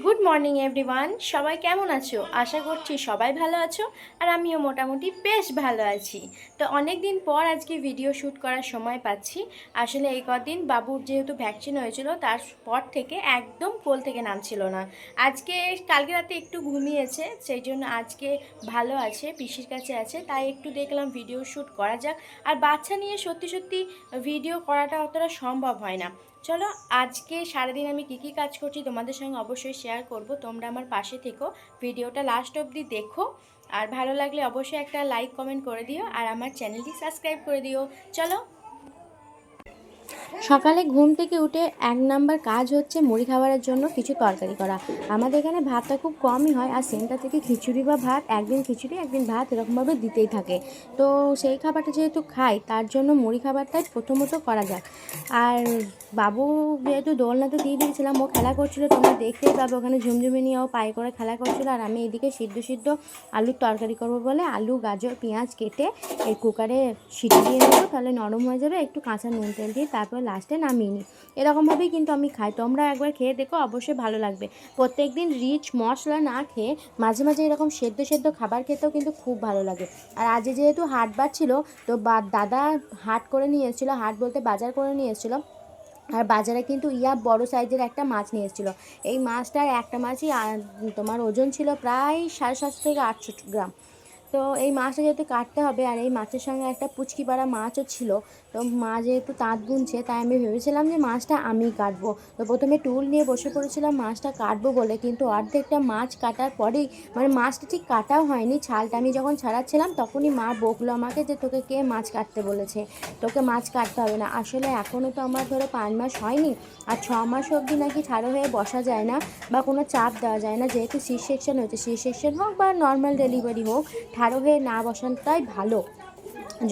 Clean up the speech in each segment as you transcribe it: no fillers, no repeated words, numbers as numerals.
Good morning everyone, সবাই কেমন আছো? আশা করছি সবাই ভালো আছো আর আমিও মোটামুটি বেশ ভালো আছি। তো অনেক দিন পর আজকে ভিডিও শ্যুট করার সময় পাচ্ছি। আসলে এই কদিন বাবুর যেহেতু ভ্যাকসিন হয়েছিল তারপর থেকে একদম কোল থেকে নামছিল না। কালকে রাতে একটু ঘুমিয়েছে, সেই জন্য আজকে ভালো আছে, পিসির কাছে আছে, তাই একটু দেখলাম ভিডিও শ্যুট করা যাক। আর বাচ্চা নিয়ে সত্যি সত্যি ভিডিও করাটা অতটা সম্ভব হয় না। চলো, আজকে সারাদিন আমি কী কী কাজ করছি তোমাদের সঙ্গে অবশ্যই শেয়ার করব। তোমরা আমার পাশে থেকো, ভিডিওটা লাস্ট অবধি দেখো। আর ভালো লাগলে অবশ্যই একটা লাইক কমেন্ট করে দিও আর আমার চ্যানেলটি সাবস্ক্রাইব করে দিও। চলো। সকালে ঘুম থেকে উঠে এক নাম্বার কাজ হচ্ছে মুড়ি খাবারের জন্য কিছু তরকারি করা। আমাদের এখানে ভাতটা খুব কমই হয়, আর সেন্টার থেকে খিচুড়ি বা ভাত, একদিন খিচুড়ি একদিন ভাত এরকমভাবে দিতেই থাকে। তো সেই খাবারটা যেহেতু খাই, তার জন্য মুড়ি খাবারটাই প্রথমত করা যাক। আর বাবু যেহেতু দোলনাতে দিয়ে দিয়েছিলাম, ও খেলা করছিলো, তোমরা দেখতেই পাবে ওখানে ঝুমঝুমি নিয়ে ও পায়ে করে খেলা করছিলো। আর আমি এদিকে সিদ্ধ সিদ্ধ আলুর তরকারি করবো বলে আলু গাজর পেঁয়াজ কেটে এই কুকারে সিটি দিয়ে নেবো, তাহলে নরম হয়ে যাবে। একটু কাঁচা নুন তেল দিয়ে তারপর লাস্টে নামিয়ে নিই। এরকমভাবেই কিন্তু আমি খাই, তোমরা একবার খেয়ে দেখো, অবশ্যই ভালো লাগবে। প্রত্যেক দিন রিচ মশলা না খেয়ে মাঝে মাঝে এরকম সেদ্ধ সেদ্ধ খাবার খেতেও কিন্তু খুব ভালো লাগে। আর আজ যেহেতু হাটবার ছিল, তো দাদা হাট করে নিয়ে এসেছিলো, হাট বলতে বাজার করে নিয়ে এসেছিলো। আর বাজারে কিন্তু বড় সাইজের একটা মাছ নিয়ে এসেছিলো। এই মাছটার একটা মাছই তোমার ওজন ছিল প্রায় 750 থেকে 800 গ্রাম। তো এই মাছটা যেহেতু কাটতে হবে, আর এই মাছের সঙ্গে একটা পুচকি পাড়া মাছও ছিল। তো মা যেহেতু তাঁত বুনছে, তাই আমি ভেবেছিলাম যে মাছটা আমিই কাটবো। তো প্রথমে টুল নিয়ে বসে পড়েছিলাম মাছটা কাটবো বলে, কিন্তু অর্ধেকটা মাছ কাটার পরেই মানে মাছটা ঠিক কাটাও হয়নি, ছালটা আমি যখন ছাড়াচ্ছিলাম তখনই মা বকলো আমাকে যে তোকে কে মাছ কাটতে বলেছে, তোকে মাছ কাটতে হবে না। আসলে এখনও তো আমার ধরো 5 মাস হয়নি, আর 6 মাস অবধি নাকি ঠাড়ো হয়ে বসা যায় না বা কোনো চাপ দেওয়া যায় না। যেহেতু সি সেকশন হয়েছে, সি সেকশন হোক বা নর্মাল ডেলিভারি হোক, ঠাড়ো হয়ে না বসানোটাই ভালো,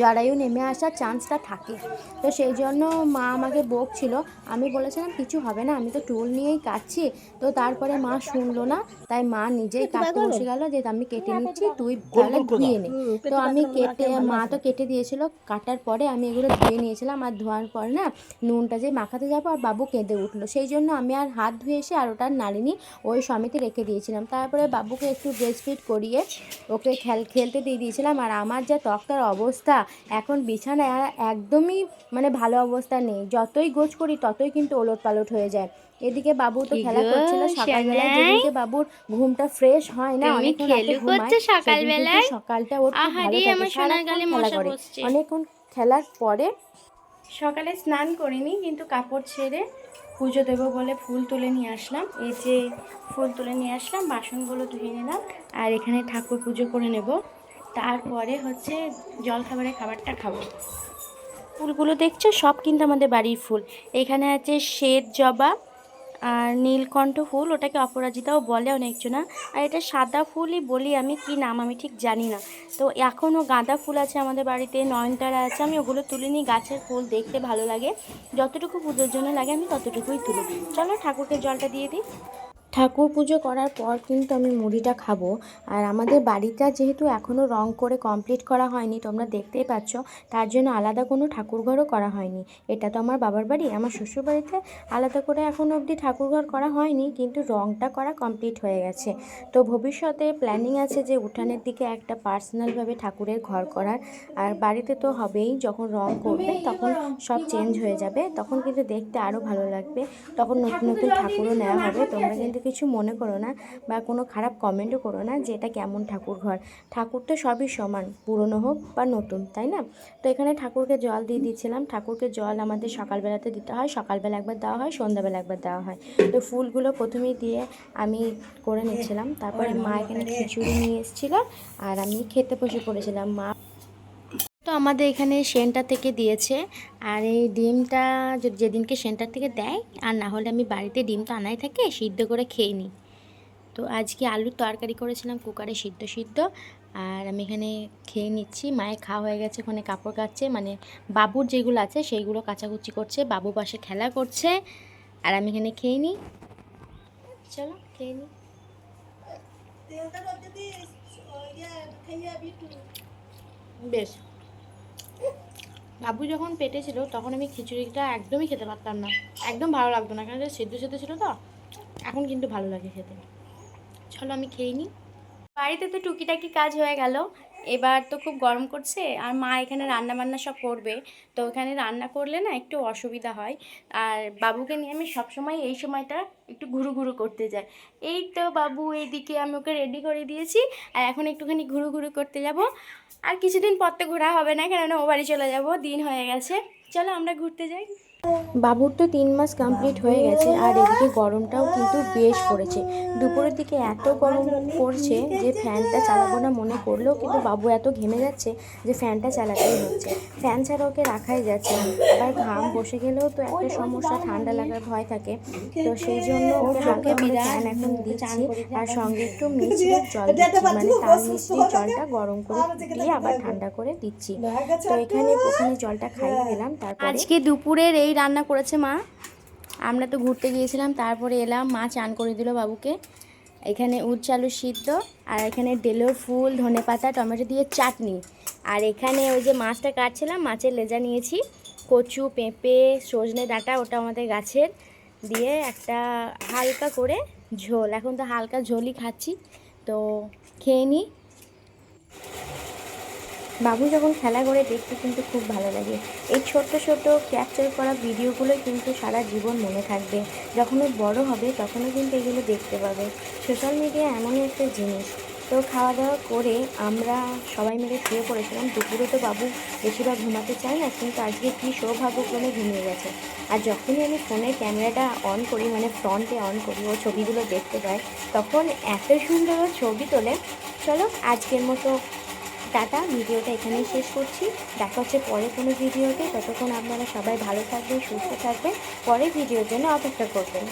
জরায়ু নেমে আসার চান্সটা থাকে। তো সেই জন্য মা আমাকে বকছিল, আমি বলেছিলাম কিছু হবে না, আমি তো টুল নিয়েই কাটছি। তো তারপরে মা শুনলো না, তাই মা নিজেই কাটতে বসে গেল যে আমি কেটে নিচ্ছি, তুই তাহলে ধুয়ে নে। তো আমি কেটে, মা তো কেটে দিয়েছিল, কাটার পরে আমি এগুলো ধুয়ে নিয়েছিলাম। আর ধোয়ার পর না নুনটা যে মাখাতে যাবো, আর বাবু কেঁদে উঠলো, সেই জন্য আমি আর হাত ধুয়ে এসে আর ওটা নাড়িনি, ওই সমেতে রেখে দিয়েছিলাম। তারপরে বাবুকে একটু ব্রেস্ট ফিড করিয়ে ওকে খেলতে দিয়ে দিয়েছিলাম। আর আমার যা তক্তার অবস্থা এখন বিছানায়, আর একদমই মানে ভালো অবস্থা নেই, যতই গোছ করি ততই কিন্তু ওলট পালট হয়ে যায়। এদিকে বাবু তো খেলা করছিল সকালবেলায়, যেদিনকে বাবুর ঘুমটা ফ্রেশ হয় না, অনেকক্ষণ রাতে ঘুমায়, সেদিন কিন্তু সকালটা ওর খুব ভালো থাকে, সারাক্ষণ খেলা করে। অনেকক্ষণ খেলার পরে সকালে স্নান করিনি, কিন্তু কাপড় ছেড়ে পুজো দেবো বলে ফুল তুলে নিয়ে আসলাম। এই যে ফুল তুলে নিয়ে আসলাম, বাসনগুলো ধুয়ে নিলাম, আর এখানে ঠাকুর পুজো করে নেব। তারপরে হচ্ছে জলখাবারের খাবারটা খাবো। ফুলগুলো দেখছো সব কিন্তু আমাদের বাড়ির ফুল। এখানে আছে শ্বেত জবা আর নীলকণ্ঠ ফুল, ওটাকে অপরাজিতাও বলে অনেকজনা। আর এটা সাদা ফুলই বলি আমি, কি নাম আমি ঠিক জানি না। তো এখনও গাঁদা ফুল আছে আমাদের বাড়িতে, নয়নতারা আছে, আমি ওগুলো তুলে নিই। গাছের ফুল দেখতে ভালো লাগে, যতটুকু পুজোর জন্য লাগে আমি ততটুকুই তুলি। চলো ঠাকুরকে জলটা দিয়ে দিই। ঠাকুর পুজো করার পর কিন্তু আমি মুড়িটা খাবো। আর আমাদের বাড়িটা যেহেতু এখনও রং করে কমপ্লিট করা হয়নি, তোমরা দেখতেই পাচ্ছ, তার জন্য আলাদা কোনো ঠাকুরঘরও করা হয়নি। এটা তো আমার বাবার বাড়ি, আমার শ্বশুরবাড়িতে আলাদা করে এখনও অবধি ঠাকুরঘর করা হয়নি, কিন্তু রংটা করা কমপ্লিট হয়ে গেছে। তো ভবিষ্যতে প্ল্যানিং আছে যে উঠানের দিকে একটা পার্সোনালভাবে ঠাকুরের ঘর করার। আর বাড়িতে তো হবেই, যখন রং করবে তখন সব চেঞ্জ হয়ে যাবে, তখন কিন্তু দেখতে আরও ভালো লাগবে, তখন নতুন নতুন ঠাকুরও নেওয়া হবে। তোমরা কিন্তু কিছু মনে করো না বা কোনো খারাপ কমেন্টও করো না যে এটা কেমন ঠাকুর ঘর। ঠাকুর তো সবই সমান, পুরনো হোক বা নতুন, তাই না? তো এখানে ঠাকুরকে জল দিয়ে দিচ্ছিলাম। ঠাকুরকে জল আমাদের সকালবেলাতে দিতে হয়, সকালবেলা একবার দেওয়া হয়, সন্ধ্যাবেলা একবার দেওয়া হয়। তো ফুলগুলো প্রথমেই দিয়ে আমি করে নিচ্ছিলাম। তারপরে মা এখানে খিচুড়ি নিয়ে এসেছিলো, আর আমি খেতে বসে পড়েছিলাম। মা তো আমাদের এখানে সেন্টার থেকে দিয়েছে, আর এই ডিমটা যেদিনকে সেন্টার থেকে দেয়, আর না হলে আমি বাড়িতে ডিম তো আনাই থাকে, সিদ্ধ করে খেয়ে নিই। তো আজকে আলুর তরকারি করেছিলাম কুকারে সিদ্ধ সিদ্ধ, আর আমি এখানে খেয়ে নিচ্ছি। মায়ের খাওয়া হয়ে গেছে, ওখানে কাপড় কাচছে, মানে বাবুর যেগুলো আছে সেইগুলো কাচাকুচি করছে, বাবু পাশে খেলা করছে, আর আমি এখানে খেয়ে নিই। চলো খেয়ে নিই। বেশ, বাবু যখন পেটে ছিল তখন আমি খিচুড়িটা একদমই খেতে পারতাম না, একদম ভালো লাগতো না, কারণ সিদ্ধ সিদ্ধ ছিল তো। এখন কিন্তু ভালো লাগে খেতে। চলো আমি খেয়ে নিই। বাড়িতে তো টুকিটাকি কাজ হয়ে গেল, এবার তো খুব গরম করছে আর মা এখানে রান্না বান্না সব করবে। তো এখানে রান্না করলে না একটু অসুবিধা হয়। আর বাবুকে নিয়ে আমি সবসময় এই সময়টা একটু ঘুরু ঘুরু করতে যাই। এই তো বাবু এইদিকে আমি ওকে রেডি করে দিয়েছি, আর এখন একটুখানি ঘুরু ঘুরু করতে যাব। আর কিছুদিন পর তো ঘোরা হবে না, কেননা ও বাড়ি চলে যাব, দিন হয়ে গেছে। চলো আমরা ঘুরতে যাই। বাবুর তো 3 মাস কমপ্লিট হয়ে গেছে, আর এদিকে গরমটাও কিন্তু বেশ পড়েছে। দুপুরের দিকে এত গরম পড়ছে যে ফ্যানটা চালাবো না মনে করলেও কিন্তু বাবু এত ঘেমে যাচ্ছে যে ফ্যানটা চালাতেই হচ্ছে। ফ্যান ছাড়া ওকে রাখাই যাচ্ছে না। আবার ঘাম বসে গেলেও তো একটা সমস্যা, ঠান্ডা লাগার ভয় থাকে। তো সেই জন্য ওকে হালকা করে ফ্যান এখন দিচ্ছি, আর সঙ্গে একটু মিষ্টির জল দিচ্ছি, মানে তাল মিষ্টির জলটা গরম করে দিয়ে আবার ঠান্ডা করে দিচ্ছি। তো ওখানে জলটা খাইয়ে দিলাম। তারপর আজকে দুপুরের এই রান্না করেছে মা। আমরা তো ঘুরতে গিয়েছিলাম, তারপরে এলাম, মা চান করে দিল বাবুকে। এখানে উচ্ছে আলু সিদ্ধ, আর এখানে ডেলোর ফুল, ধনেপাতা, টমেটো দিয়ে চাটনি। আর এখানে ওই যে মাছটা কাটছিলাম, মাছের লেজা নিয়েছি, কচু, পেঁপে, সজনে ডাঁটা, ওটা আমাদের গাছের, দিয়ে একটা হালকা করে ঝোল। এখন তো হালকা ঝোলই খাচ্ছি, তো খেয়ে নিই। বাবু যখন খেলা করে দেখতে কিন্তু খুব ভালো লাগে। এই ছোট্ট ছোট্ট ক্যাপচার করা ভিডিওগুলো কিন্তু সারা জীবন মনে থাকবে। যখন ও বড় হবে তখনও কিন্তু এগুলো দেখতে পাবে। সোশ্যাল মিডিয়া এমনই একটা জিনিস। তো খাওয়া দাওয়া করে আমরা সবাই মিলে শুয়ে পড়েছিলাম। দুপুরে তো বাবু বেশিরভাগ ঘুমাতে চায় না, কিন্তু আজকে কী সৌভাগ্যক্রমে ঘুমিয়ে গেছে। আর যখনই আমি ফোনের ক্যামেরাটা অন করি, মানে ফ্রন্টে অন করি, ও ছবিগুলো দেখতে পায়, তখন এত সুন্দর ও ছবি তোলে। চলো আজকের মতো টাটা, ভিডিওটা এখানেই শেষ করছি। দেখা হচ্ছে পরে কোনো ভিডিওতে। ততক্ষণ আপনারা সবাই ভালো থাকবেন, সুস্থ থাকবেন, পরের ভিডিওর জন্য অপেক্ষা করবেন।